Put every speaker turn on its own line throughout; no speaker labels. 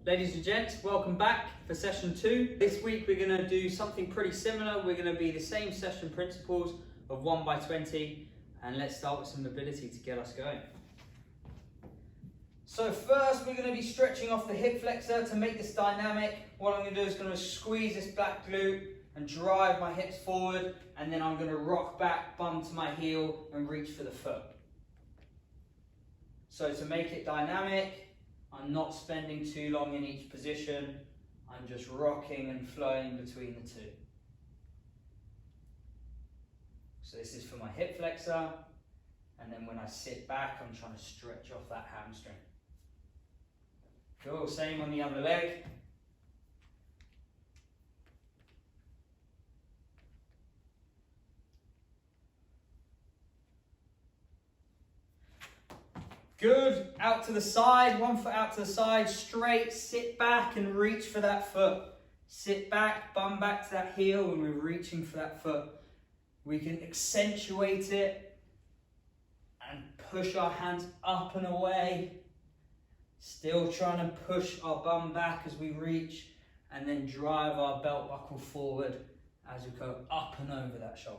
Ladies and gents, welcome back for session 2. This week we're going to do something pretty similar. We're going to be the same session principles of 1 by 20, and let's start with some mobility to get us going. So first we're going to be stretching off the hip flexor to make this dynamic. What I'm going to do is going to squeeze this back glute and drive my hips forward, and then I'm going to rock back, bum to my heel and reach for the foot. So to make it dynamic, I'm not spending too long in each position. I'm just rocking and flowing between the two. So this is for my hip flexor, and then when I sit back, I'm trying to stretch off that hamstring. Cool, same on the other leg. Good, out to the side, 1 foot out to the side, straight, sit back and reach for that foot. Sit back, bum back to that heel when we're reaching for that foot. We can accentuate it and push our hands up and away. Still trying to push our bum back as we reach, and then drive our belt buckle forward as we go up and over that shoulder.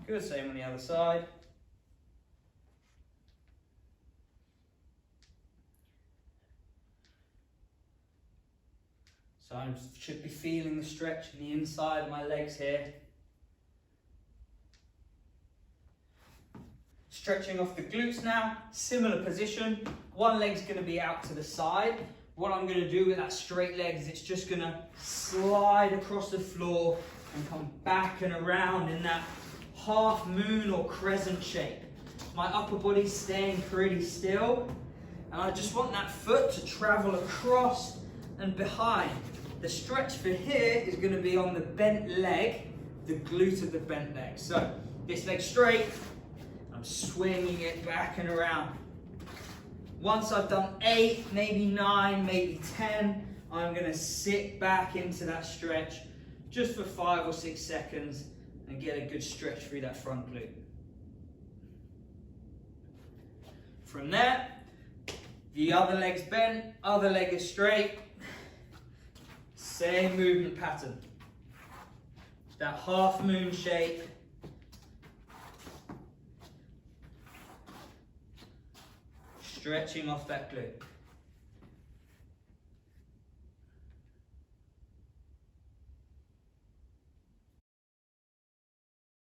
Good, same on the other side. So I should be feeling the stretch in the inside of my legs here. Stretching off the glutes now, similar position. One leg's going to be out to the side. What I'm going to do with that straight leg is it's just going to slide across the floor and come back and around in that half moon or crescent shape. My upper body's staying pretty still, and I just want that foot to travel across and behind. The stretch for here is going to be on the bent leg, the glute of the bent leg. So this leg straight, I'm swinging it back and around. Once I've done 8, maybe 9, maybe 10, I'm going to sit back into that stretch just for 5 or 6 seconds and get a good stretch through that front glute. From there, the other leg's bent, other leg is straight. Same movement pattern. That half moon shape. Stretching off that glute.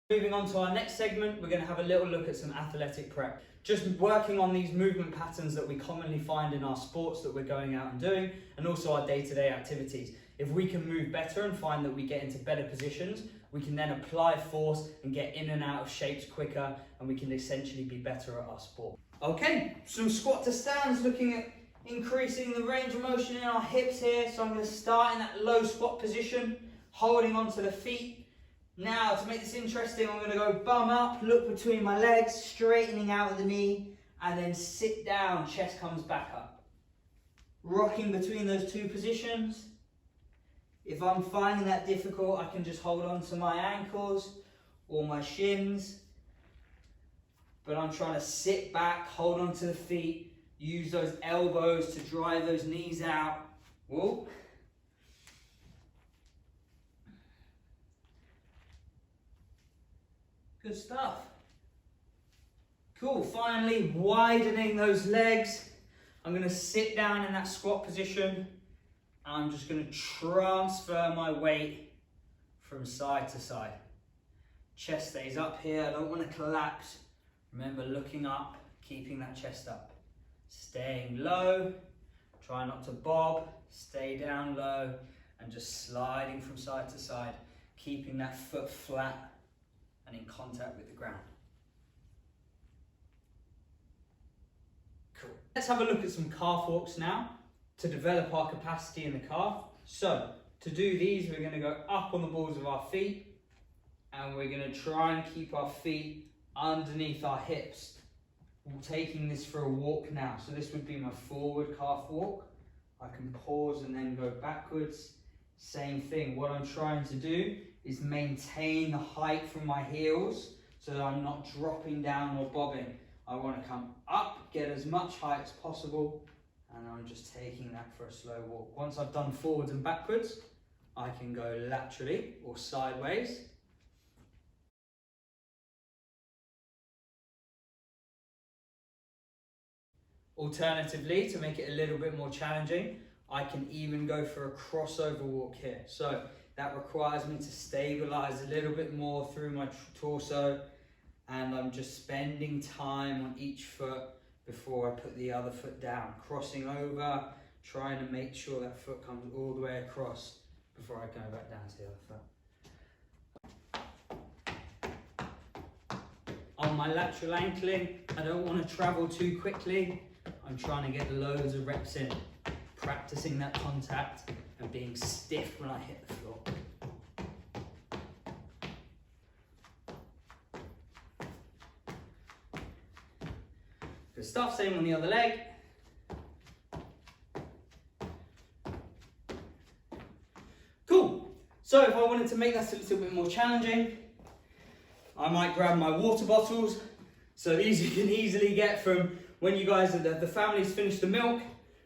Moving on to our next segment, we're going to have a little look at some athletic prep. Just working on these movement patterns that we commonly find in our sports that we're going out and doing, and also our day-to-day activities. If we can move better and find that we get into better positions, we can then apply force and get in and out of shapes quicker, and we can essentially be better at our sport. Okay, some squat to stands, looking at increasing the range of motion in our hips here. So I'm going to start in that low squat position, holding onto the feet. Now, to make this interesting, I'm going to go bum up, look between my legs, straightening out of the knee, and then sit down, chest comes back up. Rocking between those two positions. If I'm finding that difficult, I can just hold on to my ankles or my shins. But I'm trying to sit back, hold on to the feet, use those elbows to drive those knees out. Whoa. Good stuff. Cool, finally widening those legs. I'm going to sit down in that squat position. I'm just going to transfer my weight from side to side. Chest stays up here, I don't want to collapse. Remember, looking up, keeping that chest up. Staying low, try not to bob, stay down low, and just sliding from side to side, keeping that foot flat and in contact with the ground. Cool. Let's have a look at some calf walks now to develop our capacity in the calf. So, to do these, we're going to go up on the balls of our feet, and we're going to try and keep our feet underneath our hips. I'm taking this for a walk now. So this would be my forward calf walk. I can pause and then go backwards. Same thing. What I'm trying to do is maintain the height from my heels so that I'm not dropping down or bobbing. I want to come up, get as much height as possible, and I'm just taking that for a slow walk. Once I've done forwards and backwards, I can go laterally or sideways. Alternatively, to make it a little bit more challenging, I can even go for a crossover walk here. So that requires me to stabilize a little bit more through my torso, and I'm just spending time on each foot before I put the other foot down, crossing over, trying to make sure that foot comes all the way across before I go back down to the other foot. On my lateral ankling, I don't want to travel too quickly. I'm trying to get loads of reps in, practicing that contact and being stiff when I hit the floor. Good stuff, same on the other leg. Cool. So if I wanted to make that a little bit more challenging, I might grab my water bottles. So these you can easily get from when you guys, the family's finished the milk,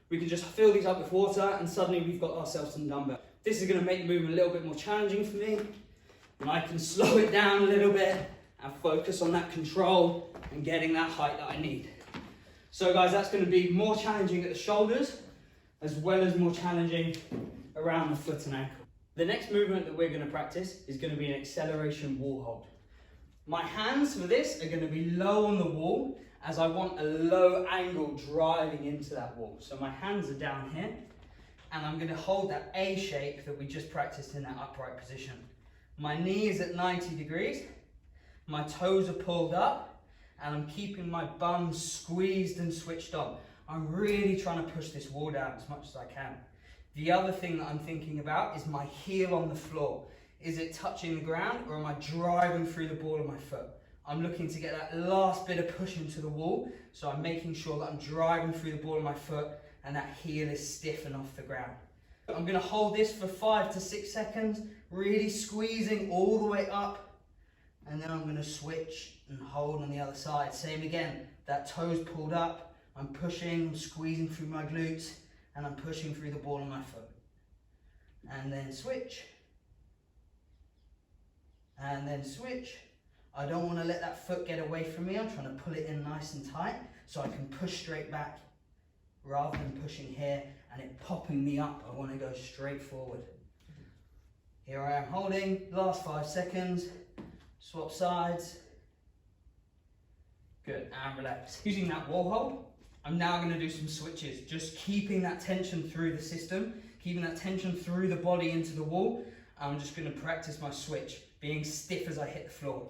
we can just fill these up with water and suddenly we've got ourselves some dumbbell. This is going to make the movement a little bit more challenging for me, and I can slow it down a little bit and focus on that control and getting that height that I need. So guys, that's going to be more challenging at the shoulders as well as more challenging around the foot and ankle. The next movement that we're going to practice is going to be an acceleration wall hold. My hands for this are going to be low on the wall, as I want a low angle driving into that wall. So my hands are down here, and I'm going to hold that A shape that we just practiced in that upright position. My knee is at 90 degrees, my toes are pulled up, and I'm keeping my bum squeezed and switched on. I'm really trying to push this wall down as much as I can. The other thing that I'm thinking about is my heel on the floor. Is it touching the ground, or am I driving through the ball of my foot? I'm looking to get that last bit of push into the wall, so I'm making sure that I'm driving through the ball of my foot and that heel is stiff and off the ground. I'm going to hold this for 5 to 6 seconds, really squeezing all the way up, and then I'm going to switch and hold on the other side. Same again, that toes pulled up, I'm pushing, I'm squeezing through my glutes, and I'm pushing through the ball of my foot. And then switch. And then switch. I don't want to let that foot get away from me. I'm trying to pull it in nice and tight so I can push straight back rather than pushing here and it popping me up. I want to go straight forward. Here I am holding, last 5 seconds, swap sides. Good, and relax. Using that wall hold, I'm now going to do some switches, just keeping that tension through the system, keeping that tension through the body into the wall. I'm just going to practice my switch, being stiff as I hit the floor.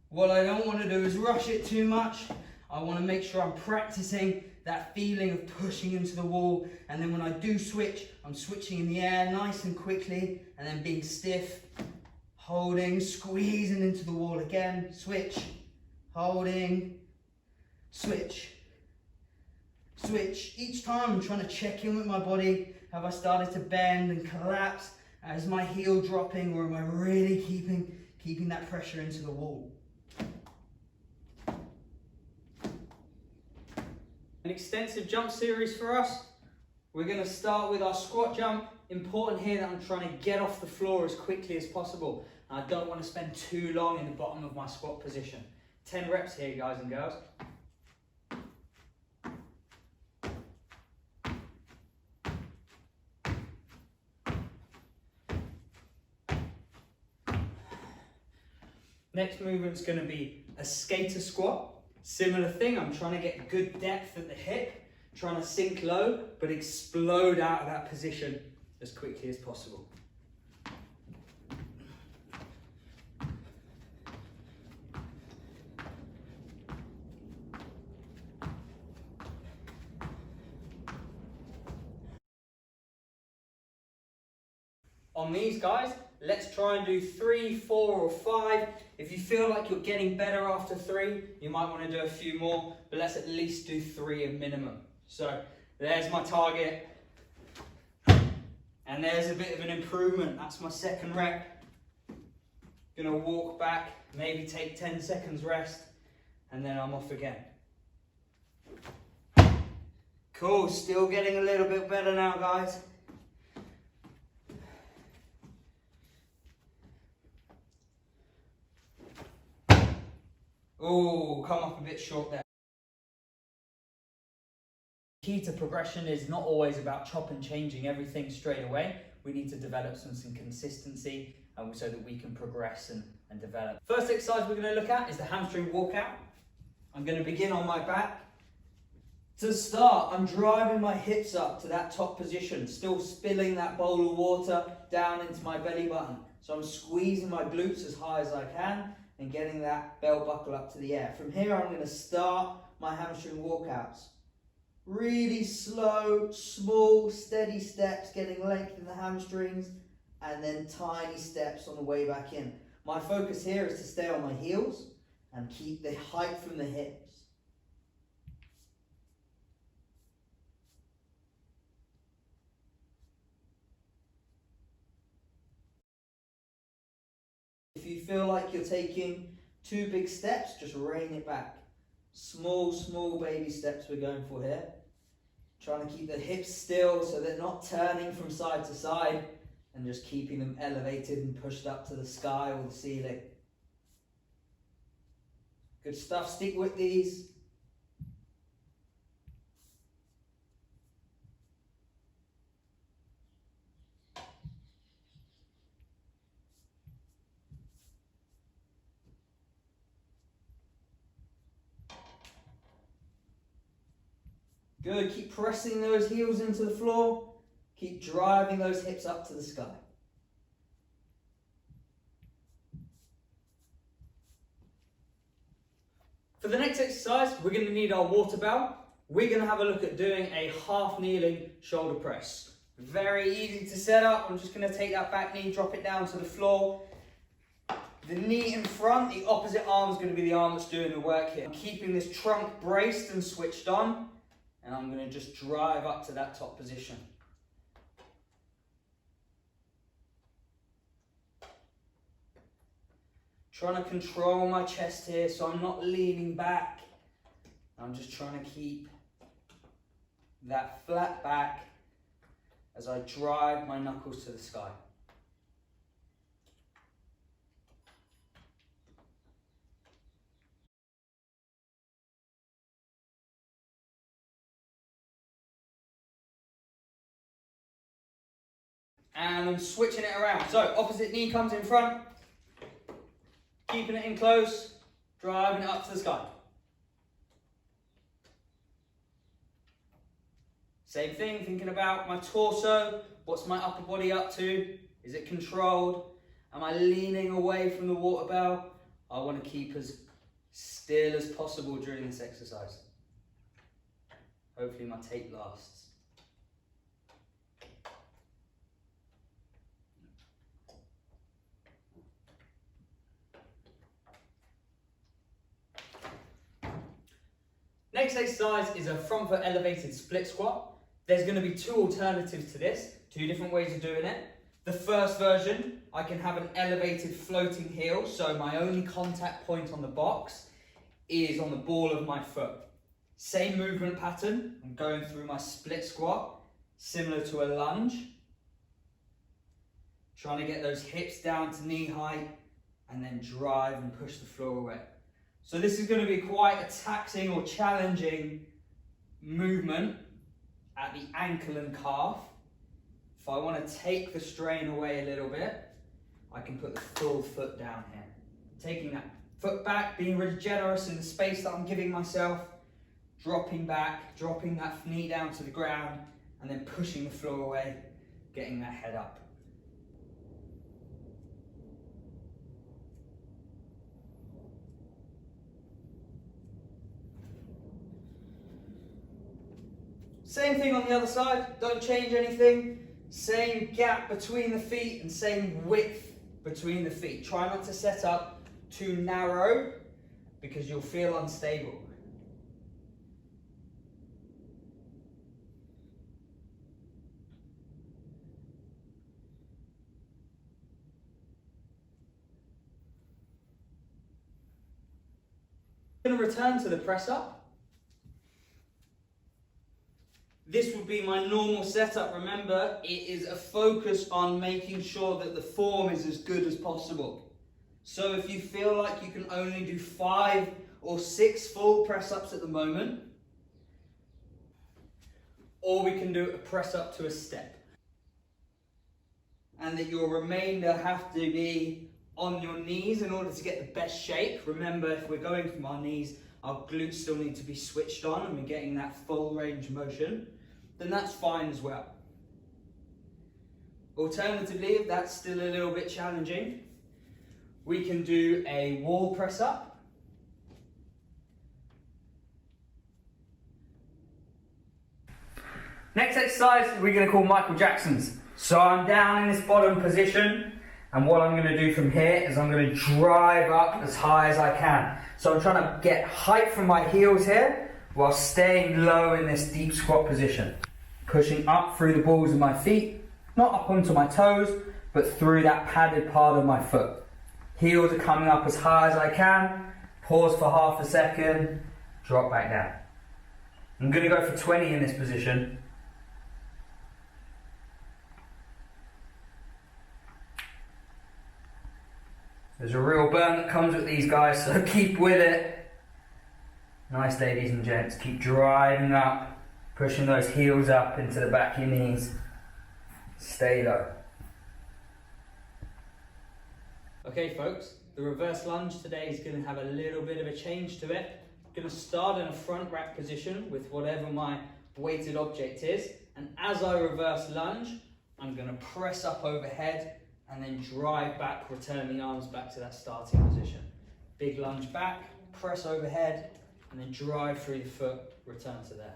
What I don't want to do is rush it too much. I want to make sure I'm practicing that feeling of pushing into the wall, and then when I do switch, I'm switching in the air nice and quickly, and then being stiff, holding, squeezing into the wall again, switch, holding, switch, switch. Each time I'm trying to check in with my body. Have I started to bend and collapse? Is my heel dropping, or am I really keeping that pressure into the wall? An extensive jump series for us. We're going to start with our squat jump. Important here that I'm trying to get off the floor as quickly as possible. I don't want to spend too long in the bottom of my squat position. 10 reps here, guys and girls. Next movement's going to be a skater squat. Similar thing, I'm trying to get good depth at the hip, trying to sink low, but explode out of that position as quickly as possible. On these guys, let's try and do 3, 4 or 5. If you feel like you're getting better after 3, you might want to do a few more, but let's at least do 3 at minimum. So there's my target. And there's a bit of an improvement. That's my second rep. Gonna walk back, maybe take 10 seconds rest, and then I'm off again. Cool, still getting a little bit better now, guys. Oh, come up a bit short there. Key to progression is not always about chop and changing everything straight away. We need to develop some consistency so that we can progress and develop. First exercise we're going to look at is the hamstring walkout. I'm going to begin on my back. To start, I'm driving my hips up to that top position, still spilling that bowl of water down into my belly button. So I'm squeezing my glutes as high as I can and getting that belt buckle up to the air. From here, I'm going to start my hamstring walkouts. Really slow, small, steady steps, getting length in the hamstrings, and then tiny steps on the way back in. My focus here is to stay on my heels and keep the height from the hips. If you feel like you're taking too big steps, just rein it back. Small baby steps we're going for here. Trying to keep the hips still so they're not turning from side to side, and just keeping them elevated and pushed up to the sky or the ceiling. Good stuff, stick with these. Good, keep pressing those heels into the floor. Keep driving those hips up to the sky. For the next exercise, we're going to need our water bow. We're going to have a look at doing a half kneeling shoulder press. Very easy to set up. I'm just going to take that back knee, drop it down to the floor. The knee in front, the opposite arm is going to be the arm that's doing the work here. I'm keeping this trunk braced and switched on, and I'm going to just drive up to that top position. Trying to control my chest here so I'm not leaning back. I'm just trying to keep that flat back as I drive my knuckles to the sky. And I'm switching it around. So opposite knee comes in front, keeping it in close, driving it up to the sky. Same thing, thinking about my torso. What's my upper body up to? Is it controlled? Am I leaning away from the water bow? I want to keep as still as possible during this exercise. Hopefully my tape lasts. Next exercise is a front foot elevated split squat. There's going to be two alternatives to this, two different ways of doing it. The first version, I can have an elevated floating heel, so my only contact point on the box is on the ball of my foot. Same movement pattern, I'm going through my split squat, similar to a lunge. Trying to get those hips down to knee height and then drive and push the floor away. So this is going to be quite a taxing or challenging movement at the ankle and calf. If I want to take the strain away a little bit, I can put the full foot down here. Taking that foot back, being really generous in the space that I'm giving myself, dropping back, dropping that knee down to the ground, and then pushing the floor away, getting that head up. Same thing on the other side, don't change anything. Same gap between the feet and same width between the feet. Try not to set up too narrow because you'll feel unstable. I'm going to return to the press up. This would be my normal setup. Remember, it is a focus on making sure that the form is as good as possible. So if you feel like you can only do 5 or 6 full press ups at the moment, or we can do a press up to a step. And that your remainder have to be on your knees in order to get the best shape. Remember, if we're going from our knees, our glutes still need to be switched on and we're getting that full range of motion, then that's fine as well. Alternatively, if that's still a little bit challenging, we can do a wall press up. Next exercise we're going to call Michael Jackson's. So I'm down in this bottom position, and what I'm going to do from here is I'm going to drive up as high as I can. So I'm trying to get height from my heels here while staying low in this deep squat position. Pushing up through the balls of my feet, not up onto my toes, but through that padded part of my foot. Heels are coming up as high as I can, pause for half a second, drop back down. I'm going to go for 20 in this position. There's a real burn that comes with these guys, so keep with it. Nice, ladies and gents, keep driving up, pushing those heels up into the back of your knees. Stay low. Okay folks, the reverse lunge today is going to have a little bit of a change to it. I'm going to start in a front rack position with whatever my weighted object is, and as I reverse lunge, I'm going to press up overhead and then drive back, return the arms back to that starting position. Big lunge back, press overhead, and then drive through the foot, return to there.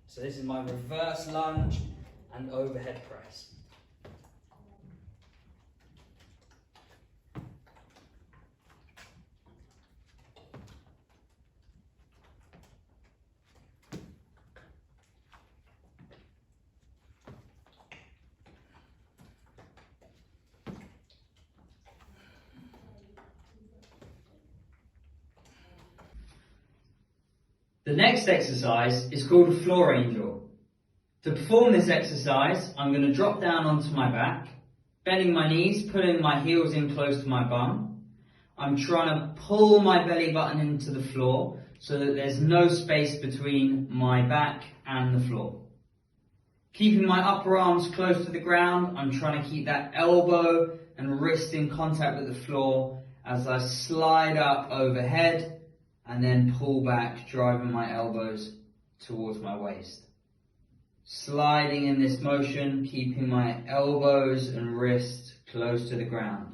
So this is my reverse lunge and overhead press. The next exercise is called a floor angel. To perform this exercise, I'm going to drop down onto my back, bending my knees, pulling my heels in close to my bum. I'm trying to pull my belly button into the floor so that there's no space between my back and the floor. Keeping my upper arms close to the ground, I'm trying to keep that elbow and wrist in contact with the floor as I slide up overhead and then pull back, driving my elbows towards my waist. Sliding in this motion, keeping my elbows and wrists close to the ground.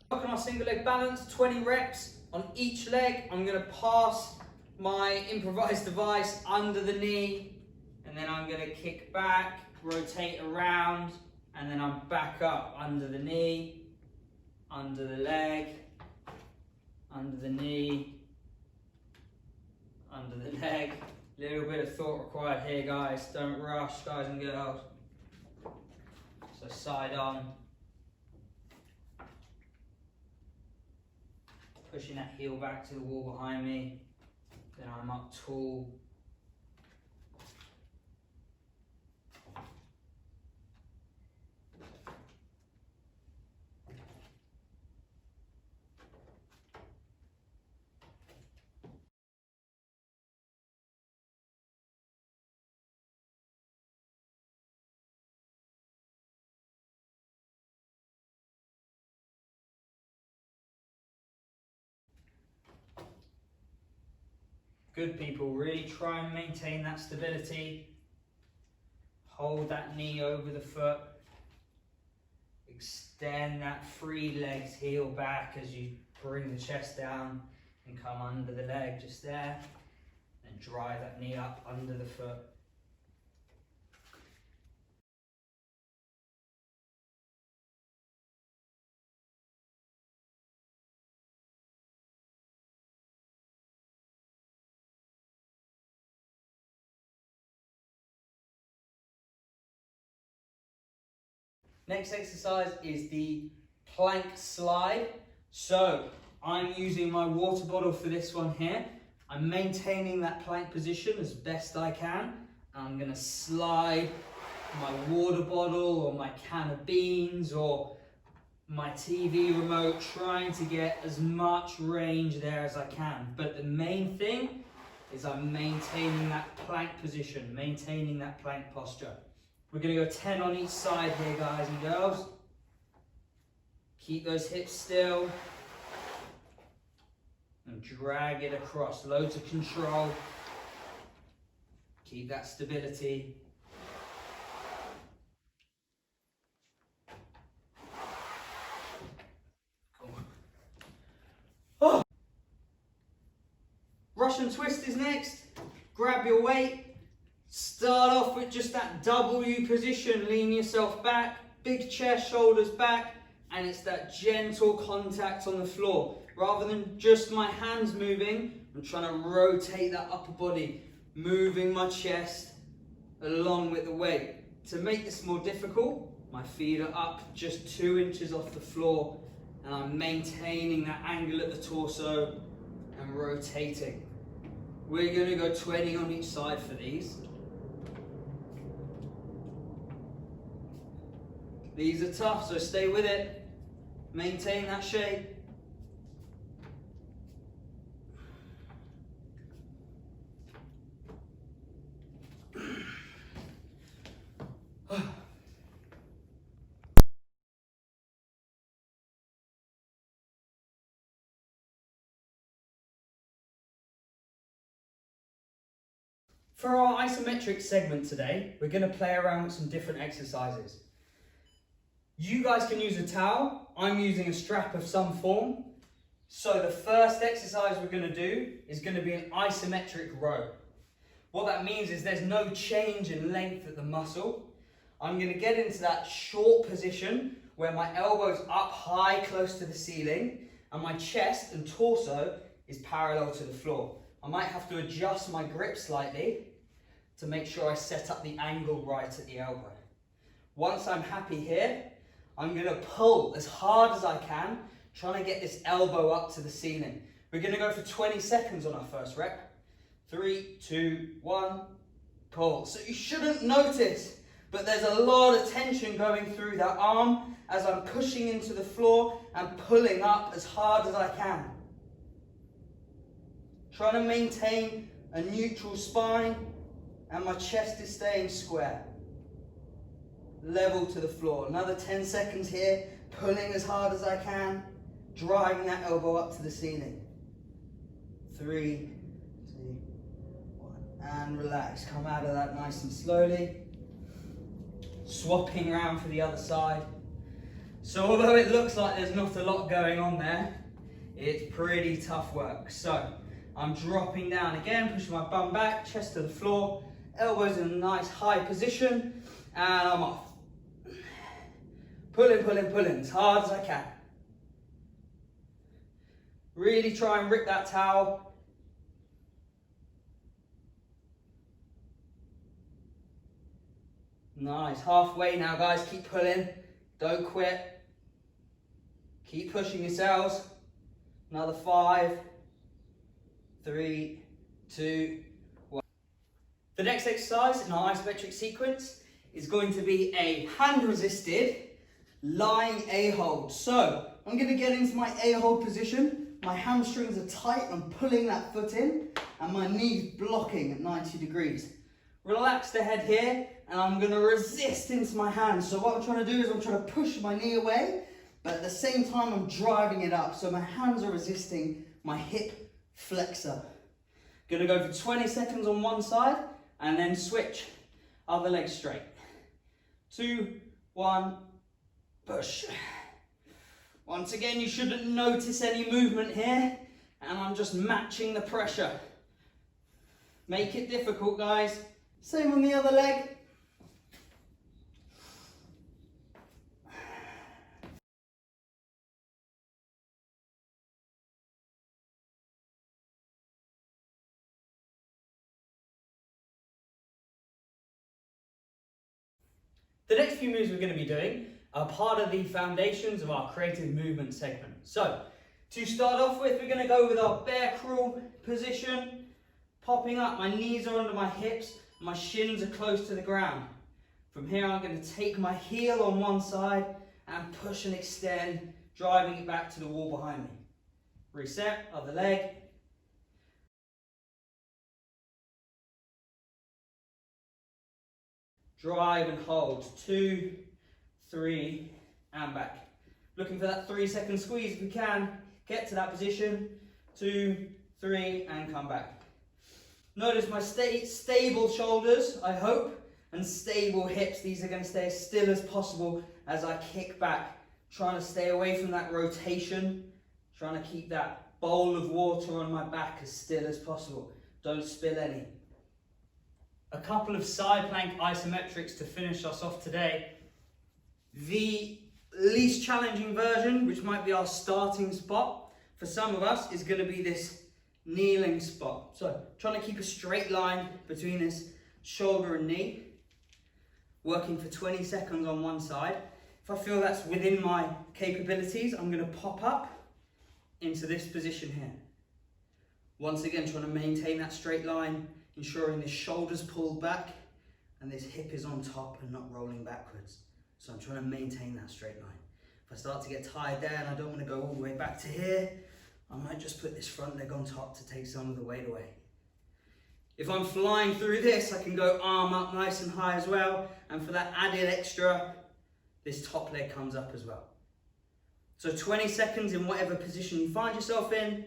Working on single leg balance, 20 reps on each leg. I'm going to pass my improvised device under the knee, and then I'm going to kick back, rotate around, and then I'm back up under the knee, under the leg, under the knee, under the leg. Little bit of thought required here, guys. Don't rush, guys and girls. So side on. Pushing that heel back to the wall behind me. Then I'm up tall. Good people, really try and maintain that stability. Hold that knee over the foot. Extend that free legs, heel back as you bring the chest down and come under the leg just there. Then and drive that knee up under the foot. Next exercise is the plank slide. So I'm using my water bottle for this one here. I'm maintaining that plank position as best I can. I'm going to slide my water bottle or my can of beans or my TV remote, trying to get as much range there as I can. But the main thing is I'm maintaining that plank position, maintaining that plank posture. We're going to go 10 on each side here, guys and girls. Keep those hips still. And drag it across. Loads of control. Keep that stability. Oh. Russian twist is next. Grab your weight. Start off with just that W position, lean yourself back, big chest, shoulders back, and it's that gentle contact on the floor. Rather than just my hands moving, I'm trying to rotate that upper body, moving my chest along with the weight. To make this more difficult, my feet are up just 2 inches off the floor, and I'm maintaining that angle at the torso and rotating. We're going to go 20 on each side for these. These are tough, so stay with it. Maintain that shape. For our isometric segment today, we're going to play around with some different exercises. You guys can use a towel. I'm using a strap of some form. So the first exercise we're going to do is going to be an isometric row. What that means is there's no change in length at the muscle. I'm going to get into that short position where my elbow's up high close to the ceiling and my chest and torso is parallel to the floor. I might have to adjust my grip slightly to make sure I set up the angle right at the elbow. Once I'm happy here, I'm going to pull as hard as I can, trying to get this elbow up to the ceiling. We're going to go for 20 seconds on our first rep. 3, 2, 1, pull. So you shouldn't notice, but there's a lot of tension going through that arm as I'm pushing into the floor and pulling up as hard as I can. Trying to maintain a neutral spine and my chest is staying square. Level to the floor. Another 10 seconds here, pulling as hard as I can, driving that elbow up to the ceiling. 3, 2, 1, and relax. Come out of that nice and slowly. Swapping around for the other side. So although it looks like there's not a lot going on there, it's pretty tough work. So I'm dropping down again, pushing my bum back, chest to the floor, elbows in a nice high position, and I'm off. Pulling, pulling, pulling as hard as I can. Really try and rip that towel. Nice, halfway now guys, keep pulling, don't quit. Keep pushing yourselves. Another 5, 3, 2, 1. The next exercise in our isometric sequence is going to be a hand resisted lying A hold. So I'm going to get into my A hold position. My hamstrings are tight, I'm pulling that foot in and my knee's blocking at 90 degrees. Relax the head here and I'm going to resist into my hands. So what I'm trying to do is I'm trying to push my knee away, but at the same time I'm driving it up. So my hands are resisting my hip flexor. Going to go for 20 seconds on one side and then switch. Other leg straight. 2, 1, push. Once again, you shouldn't notice any movement here, and I'm just matching the pressure. Make it difficult, guys. Same on the other leg. The next few moves we're going to be doing are part of the foundations of our creative movement segment. So, to start off with, we're going to go with our bear crawl position. Popping up, my knees are under my hips, my shins are close to the ground. From here, I'm going to take my heel on one side and push and extend, driving it back to the wall behind me. Reset, other leg. Drive and hold, 2, 3, and back. Looking for that 3-second squeeze if we can. Get to that position, 2, 3, and come back. Notice my stable shoulders, I hope, and stable hips. These are going to stay as still as possible as I kick back. Trying to stay away from that rotation, trying to keep that bowl of water on my back as still as possible. Don't spill any. A couple of side plank isometrics to finish us off today. The least challenging version, which might be our starting spot for some of us, is going to be this kneeling spot. So trying to keep a straight line between this shoulder and knee, working for 20 seconds on one side. If I feel that's within my capabilities, I'm going to pop up into this position here. Once again, trying to maintain that straight line, ensuring this shoulder's pulled back and this hip is on top and not rolling backwards. So I'm trying to maintain that straight line. If I start to get tired there and I don't want to go all the way back to here, I might just put this front leg on top to take some of the weight away. If I'm flying through this, I can go arm up nice and high as well. And for that added extra, this top leg comes up as well. So 20 seconds in whatever position you find yourself in.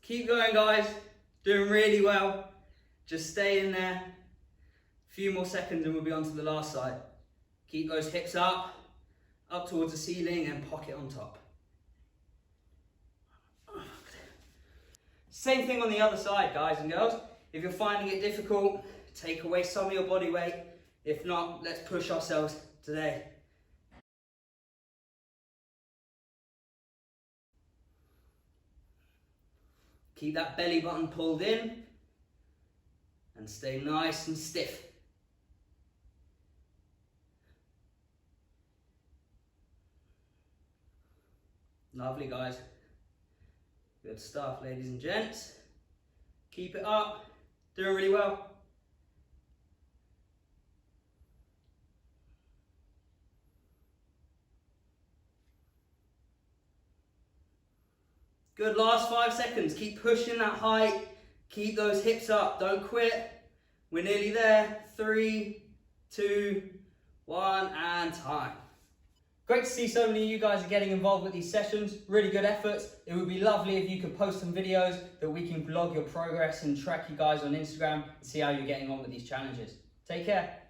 Keep going, guys. Doing really well. Just stay in there. A few more seconds and we'll be on to the last side. Keep those hips up towards the ceiling and pocket on top. Same thing on the other side, guys and girls. If you're finding it difficult, take away some of your body weight. If not, let's push ourselves today. Keep that belly button pulled in and stay nice and stiff. Lovely, guys. Good stuff, ladies and gents. Keep it up. Doing really well. Good, last 5 seconds. Keep pushing that height. Keep those hips up. Don't quit. We're nearly there. 3, 2, 1, and time. Great to see so many of you guys are getting involved with these sessions. Really good efforts. It would be lovely if you could post some videos that we can blog your progress and track you guys on Instagram and see how you're getting on with these challenges. Take care.